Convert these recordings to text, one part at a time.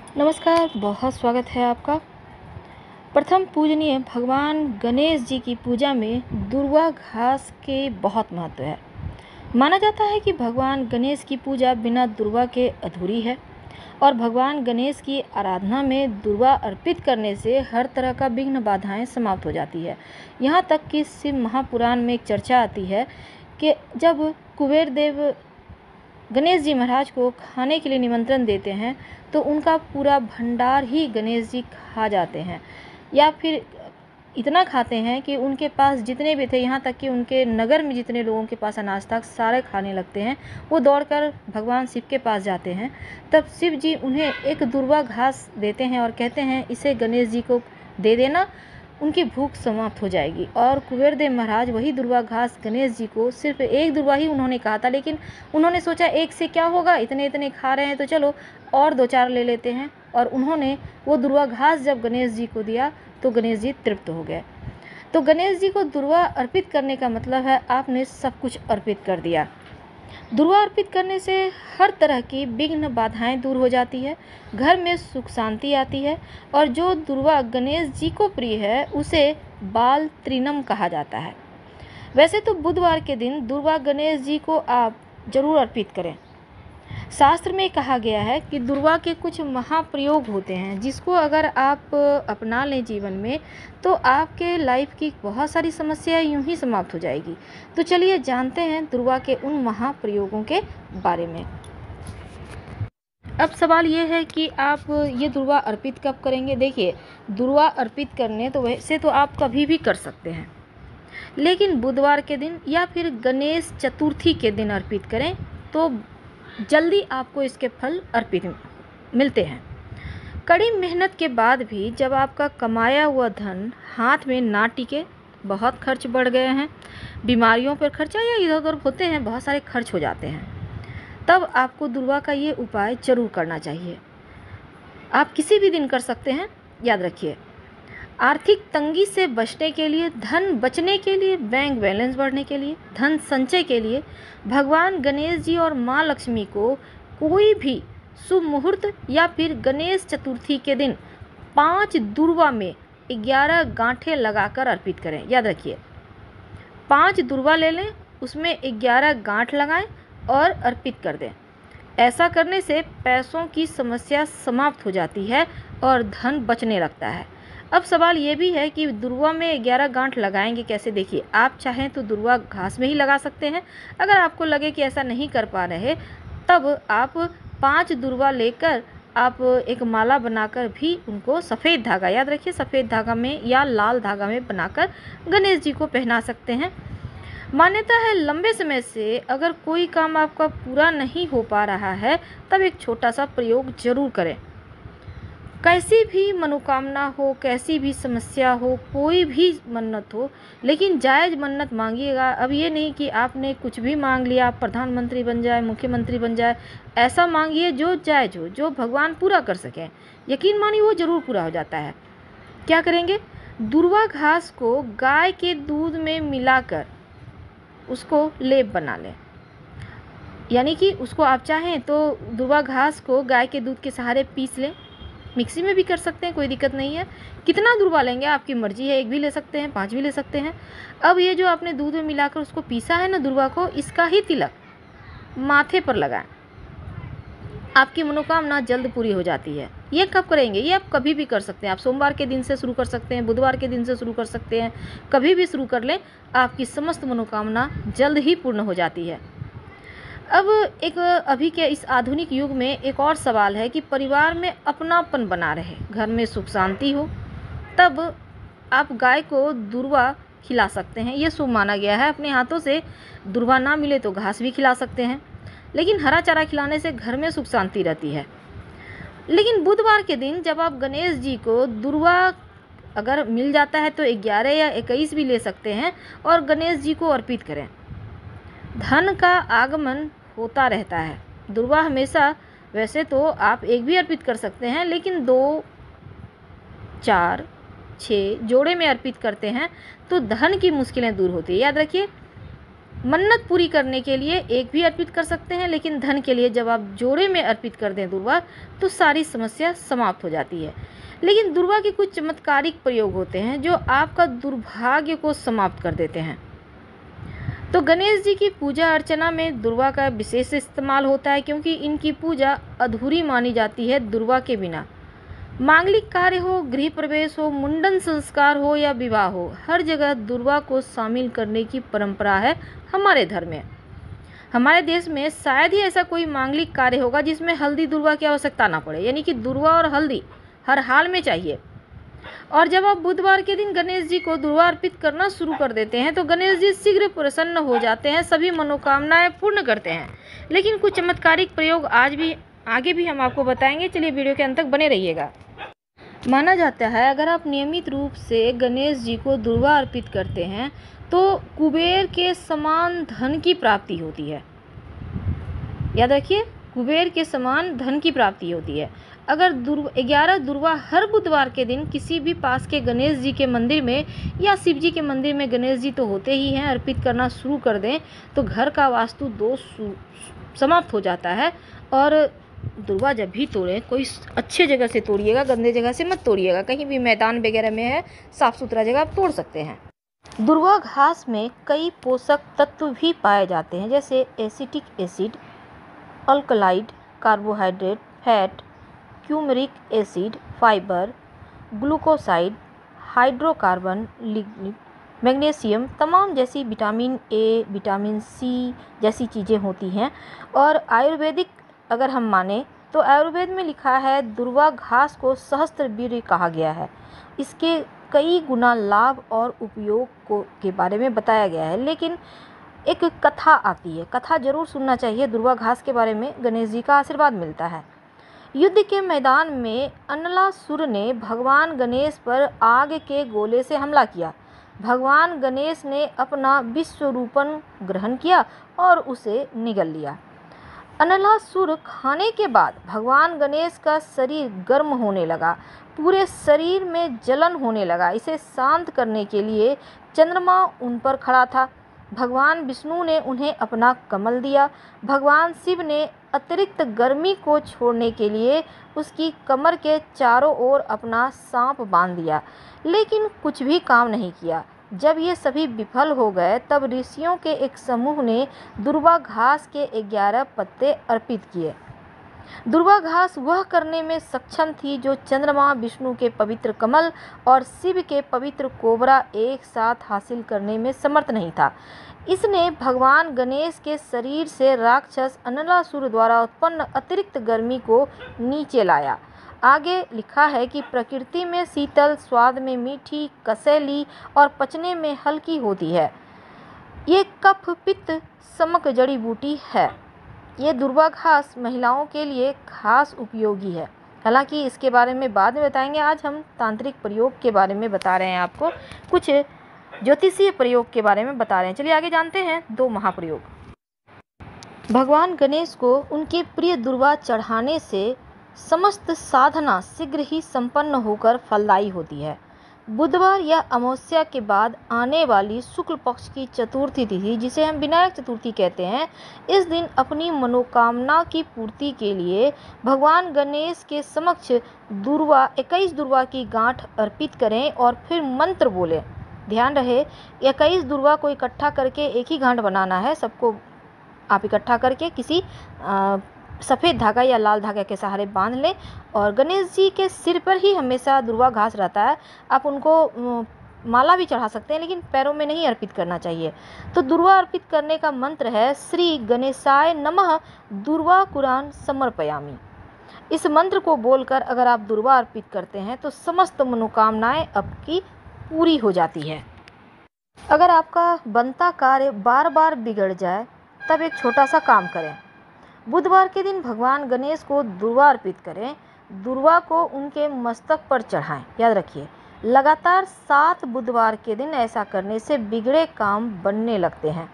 नमस्कार, बहुत स्वागत है आपका। प्रथम पूजनीय भगवान गणेश जी की पूजा में दुर्वा घास के बहुत महत्व है। माना जाता है कि भगवान गणेश की पूजा बिना दुर्वा के अधूरी है और भगवान गणेश की आराधना में दुर्वा अर्पित करने से हर तरह का विघ्न बाधाएं समाप्त हो जाती है। यहाँ तक कि शिव महापुराण में एक चर्चा आती है कि जब कुबेर देव गणेश जी महाराज को खाने के लिए निमंत्रण देते हैं तो उनका पूरा भंडार ही गणेश जी खा जाते हैं, या फिर इतना खाते हैं कि उनके पास जितने भी थे, यहाँ तक कि उनके नगर में जितने लोगों के पास अनाज था सारे खाने लगते हैं। वो दौड़कर भगवान शिव के पास जाते हैं। तब शिव जी उन्हें एक दुर्वा घास देते हैं और कहते हैं इसे गणेश जी को दे देना, उनकी भूख समाप्त हो जाएगी। और कुबेर देव महाराज वही दुर्वा घास गणेश जी को, सिर्फ एक दुर्वा ही उन्होंने कहा था, लेकिन उन्होंने सोचा एक से क्या होगा, इतने इतने खा रहे हैं तो चलो और दो चार ले लेते हैं। और उन्होंने वो दुर्वा घास जब गणेश जी को दिया तो गणेश जी तृप्त हो गए। तो गणेश जी को दुर्वा अर्पित करने का मतलब है आपने सब कुछ अर्पित कर दिया। दुर्वा अर्पित करने से हर तरह की विघ्न बाधाएं दूर हो जाती है, घर में सुख शांति आती है। और जो दुर्वा गणेश जी को प्रिय है उसे बाल त्रिनम कहा जाता है। वैसे तो बुधवार के दिन दुर्वा गणेश जी को आप जरूर अर्पित करें। शास्त्र में कहा गया है कि दुर्वा के कुछ महाप्रयोग होते हैं जिसको अगर आप अपना लें जीवन में तो आपके लाइफ की बहुत सारी समस्याएं यूं ही समाप्त हो जाएगी। तो चलिए जानते हैं दुर्वा के उन महाप्रयोगों के बारे में। अब सवाल ये है कि आप ये दुर्वा अर्पित कब करेंगे। देखिए, दुर्वा अर्पित करने तो वैसे तो आप कभी भी कर सकते हैं, लेकिन बुधवार के दिन या फिर गणेश चतुर्थी के दिन अर्पित करें तो जल्दी आपको इसके फल अर्पित मिलते हैं। कड़ी मेहनत के बाद भी जब आपका कमाया हुआ धन हाथ में ना टिके, बहुत खर्च बढ़ गए हैं, बीमारियों पर खर्चा या इधर उधर होते हैं, बहुत सारे खर्च हो जाते हैं, तब आपको दुर्वा का ये उपाय जरूर करना चाहिए। आप किसी भी दिन कर सकते हैं। याद रखिए, आर्थिक तंगी से बचने के लिए, धन बचने के लिए, बैंक बैलेंस बढ़ने के लिए, धन संचय के लिए भगवान गणेश जी और माँ लक्ष्मी को कोई भी शुभ मुहूर्त या फिर गणेश चतुर्थी के दिन 5 दुर्वा में 11 गांठें लगाकर अर्पित करें। याद रखिए, 5 दुर्वा ले लें, उसमें 11 गांठ लगाएं और अर्पित कर दें। ऐसा करने से पैसों की समस्या समाप्त हो जाती है और धन बचने लगता है। अब सवाल ये भी है कि दुर्वा में 11 गांठ लगाएंगे कैसे। देखिए, आप चाहें तो दुर्वा घास में ही लगा सकते हैं। अगर आपको लगे कि ऐसा नहीं कर पा रहे तब आप 5 दुर्वा लेकर आप एक माला बनाकर भी उनको सफ़ेद धागा, याद रखिए सफ़ेद धागा में या लाल धागा में बनाकर गणेश जी को पहना सकते हैं। मान्यता है लंबे समय से अगर कोई काम आपका पूरा नहीं हो पा रहा है तब एक छोटा सा प्रयोग जरूर करें। कैसी भी मनोकामना हो, कैसी भी समस्या हो, कोई भी मन्नत हो, लेकिन जायज़ मन्नत मांगिएगा। अब ये नहीं कि आपने कुछ भी मांग लिया, आप प्रधानमंत्री बन जाए, मुख्यमंत्री बन जाए। ऐसा मांगिए जो जायज़ हो, जो भगवान पूरा कर सकें। यकीन मानिए वो ज़रूर पूरा हो जाता है। क्या करेंगे, दुर्वा घास को गाय के दूध में मिलाकर उसको लेप बना लें। यानी कि उसको आप चाहें तो दुर्वा घास को गाय के दूध के सहारे पीस लें, मिक्सी में भी कर सकते हैं, कोई दिक्कत नहीं है। कितना दुर्वा लेंगे आपकी मर्जी है, 1 भी ले सकते हैं, 5 भी ले सकते हैं। अब ये जो आपने दूध में मिलाकर उसको पीसा है ना दुर्वा को, इसका ही तिलक माथे पर लगाएं। आपकी मनोकामना जल्द पूरी हो जाती है। ये कब करेंगे, ये आप कभी भी कर सकते हैं। आप सोमवार के दिन से शुरू कर सकते हैं, बुधवार के दिन से शुरू कर सकते हैं, कभी भी शुरू कर लें, आपकी समस्त मनोकामना जल्द ही पूर्ण हो जाती है। अब एक अभी के इस आधुनिक युग में एक और सवाल है कि परिवार में अपनापन बना रहे, घर में सुख शांति हो, तब आप गाय को दुर्वा खिला सकते हैं। ये शुभ माना गया है। अपने हाथों से दुर्वा ना मिले तो घास भी खिला सकते हैं, लेकिन हरा चारा खिलाने से घर में सुख शांति रहती है। लेकिन बुधवार के दिन जब आप गणेश जी को दुर्वा अगर मिल जाता है तो 11 या 21 भी ले सकते हैं और गणेश जी को अर्पित करें। धन का आगमन होता रहता है। दुर्वा हमेशा, वैसे तो आप 1 भी अर्पित कर सकते हैं, लेकिन 2, 4, 6 जोड़े में अर्पित करते हैं तो धन की मुश्किलें दूर होती है। याद रखिए, मन्नत पूरी करने के लिए एक भी अर्पित कर सकते हैं, लेकिन धन के लिए जब आप जोड़े में अर्पित कर दें दुर्वा तो सारी समस्या समाप्त हो जाती है। लेकिन दुर्वा के कुछ चमत्कारिक प्रयोग होते हैं जो आपका दुर्भाग्य को समाप्त कर देते हैं। तो गणेश जी की पूजा अर्चना में दुर्वा का विशेष इस्तेमाल होता है, क्योंकि इनकी पूजा अधूरी मानी जाती है दुर्वा के बिना। मांगलिक कार्य हो, गृह प्रवेश हो, मुंडन संस्कार हो या विवाह हो, हर जगह दुर्वा को शामिल करने की परंपरा है हमारे धर्म में। हमारे देश में शायद ही ऐसा कोई मांगलिक कार्य होगा जिसमें हल्दी दुर्वा की आवश्यकता ना पड़े, यानी कि दुर्वा और हल्दी हर हाल में चाहिए। और जब आप बुधवार के दिन गणेश जी को दुर्वा अर्पित करना शुरू कर देते हैं तो गणेश जी शीघ्र प्रसन्न हो जाते हैं, सभी मनोकामनाएं पूर्ण करते हैं। लेकिन कुछ चमत्कारिक प्रयोग आगे भी हम आपको बताएंगे। चलिए वीडियो के अंत तक बने रहिएगा। माना जाता है अगर आप नियमित रूप से गणेश जी को दुर्वा अर्पित करते हैं तो कुबेर के समान धन की प्राप्ति होती है। याद रखिए, कुबेर के समान धन की प्राप्ति होती है। अगर 11 दुर्वा हर बुधवार के दिन किसी भी पास के गणेश जी के मंदिर में या शिव जी के मंदिर में, गणेश जी तो होते ही हैं, अर्पित करना शुरू कर दें तो घर का वास्तु दोष समाप्त हो जाता है। और दुर्वा जब भी तोड़ें कोई अच्छे जगह से तोड़िएगा, गंदे जगह से मत तोड़िएगा। कहीं भी मैदान वगैरह में है, साफ सुथरा जगह आप तोड़ सकते हैं। दुर्वा घास में कई पोषक तत्व भी पाए जाते हैं, जैसे acetic acid, alkaloid, carbohydrate, fat, coumaric acid, fibre, glucoside, hydrocarbon, lignin, magnesium, तमाम जैसी विटामिन ए, विटामिन सी जैसी चीज़ें होती हैं। और आयुर्वेदिक अगर हम माने तो आयुर्वेद में लिखा है दुर्वा घास को सहस्त्रवीर्य कहा गया है। इसके कई गुना लाभ और उपयोग के बारे में बताया गया है। लेकिन एक कथा आती है, कथा जरूर सुनना चाहिए दुर्वा घास के बारे में। गणेश जी का आशीर्वाद मिलता है। युद्ध के मैदान में अनलासुर ने भगवान गणेश पर आग के गोले से हमला किया। भगवान गणेश ने अपना विश्वरूपण ग्रहण किया और उसे निगल लिया। अनलासुर खाने के बाद भगवान गणेश का शरीर गर्म होने लगा, पूरे शरीर में जलन होने लगा। इसे शांत करने के लिए चंद्रमा उन पर खड़ा था। भगवान विष्णु ने उन्हें अपना कमल दिया। भगवान शिव ने अतिरिक्त गर्मी को छोड़ने के लिए उसकी कमर के चारों ओर अपना सांप बांध दिया, लेकिन कुछ भी काम नहीं किया। जब ये सभी विफल हो गए तब ऋषियों के एक समूह ने दुर्वा घास के 11 पत्ते अर्पित किए। दुर्वा घास वह करने में सक्षम थी जो चंद्रमा, विष्णु के पवित्र कमल और शिव के पवित्र कोबरा एक साथ हासिल करने में समर्थ नहीं था। इसने भगवान गणेश के शरीर से राक्षस अनलासुर द्वारा उत्पन्न अतिरिक्त गर्मी को नीचे लाया। आगे लिखा है कि प्रकृति में शीतल, स्वाद में मीठी, कसैली और पचने में हल्की होती है। ये कफ पित्त शमक जड़ी बूटी है। ये दुर्वा घास महिलाओं के लिए खास उपयोगी है। हालांकि इसके बारे में बाद में बताएंगे। आज हम तांत्रिक प्रयोग के बारे में बता रहे हैं, आपको कुछ ज्योतिषीय प्रयोग के बारे में बता रहे हैं। चलिए आगे जानते हैं 2 महाप्रयोग। भगवान गणेश को उनके प्रिय दुर्वा चढ़ाने से समस्त साधना शीघ्र ही संपन्न होकर फलदायी होती है। बुधवार या अमावस्या के बाद आने वाली शुक्ल पक्ष की चतुर्थी तिथि, जिसे हम विनायक चतुर्थी कहते हैं, इस दिन अपनी मनोकामना की पूर्ति के लिए भगवान गणेश के समक्ष 21 दुर्वा की गांठ अर्पित करें और फिर मंत्र बोलें। ध्यान रहे, 21 दुर्वा को इकट्ठा करके एक ही गांठ बनाना है। सबको आप इकट्ठा करके किसी सफ़ेद धागा या लाल धागा के सहारे बांध लें और गणेश जी के सिर पर ही हमेशा दुर्वा घास रहता है। आप उनको माला भी चढ़ा सकते हैं, लेकिन पैरों में नहीं अर्पित करना चाहिए। तो दुर्वा अर्पित करने का मंत्र है श्री गणेशाय नमः दुर्वा कुरान समर्पयामि। इस मंत्र को बोलकर अगर आप दुर्वा अर्पित करते हैं तो समस्त मनोकामनाएं आपकी पूरी हो जाती है। अगर आपका बनता कार्य बार बार बिगड़ जाए तब एक छोटा सा काम करें। बुधवार के दिन भगवान गणेश को दुर्वा अर्पित करें। दुर्वा को उनके मस्तक पर चढ़ाएं। याद रखिए, लगातार 7 बुधवार के दिन ऐसा करने से बिगड़े काम बनने लगते हैं।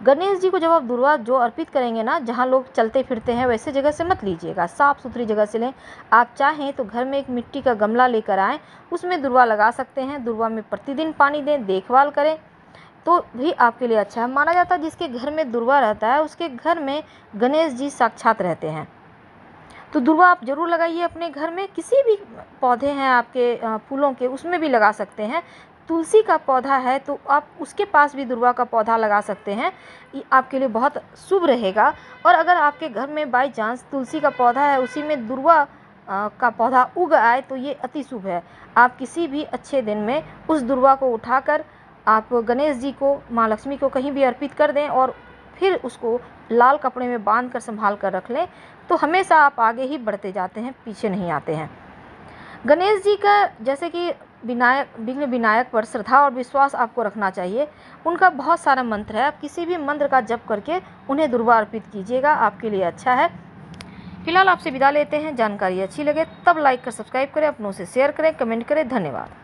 गणेश जी को जब आप दुर्वा जो अर्पित करेंगे ना, जहाँ लोग चलते फिरते हैं वैसे जगह से मत लीजिएगा, साफ़ सुथरी जगह से लें। आप चाहें तो घर में एक मिट्टी का गमला लेकर आएँ, उसमें दुर्वा लगा सकते हैं। दुर्वा में प्रतिदिन पानी दें, देखभाल करें। तो भी आपके लिए अच्छा है। माना जाता है जिसके घर में दुर्वा रहता है उसके घर में गणेश जी साक्षात रहते हैं। तो दुर्वा आप ज़रूर लगाइए अपने घर में। किसी भी पौधे हैं आपके फूलों के, उसमें भी लगा सकते हैं। तुलसी का पौधा है तो आप उसके पास भी दुर्वा का पौधा लगा सकते हैं, ये आपके लिए बहुत शुभ रहेगा। और अगर आपके घर में बाई चांस तुलसी का पौधा है उसी में दुर्वा का पौधा उग आए तो ये अति शुभ है। आप किसी भी अच्छे दिन में उस दुर्वा को उठाकर आप गणेश जी को, माँ लक्ष्मी को कहीं भी अर्पित कर दें और फिर उसको लाल कपड़े में बांध कर संभाल कर रख लें, तो हमेशा आप आगे ही बढ़ते जाते हैं, पीछे नहीं आते हैं। गणेश जी का जैसे कि विघ्न विनायक पर श्रद्धा और विश्वास आपको रखना चाहिए। उनका बहुत सारा मंत्र है, आप किसी भी मंत्र का जप करके उन्हें दुर्वा अर्पित कीजिएगा, आपके लिए अच्छा है। फिलहाल आपसे विदा लेते हैं। जानकारी अच्छी लगे तब लाइक कर सब्सक्राइब करें, अपनों से शेयर करें, कमेंट करें। धन्यवाद।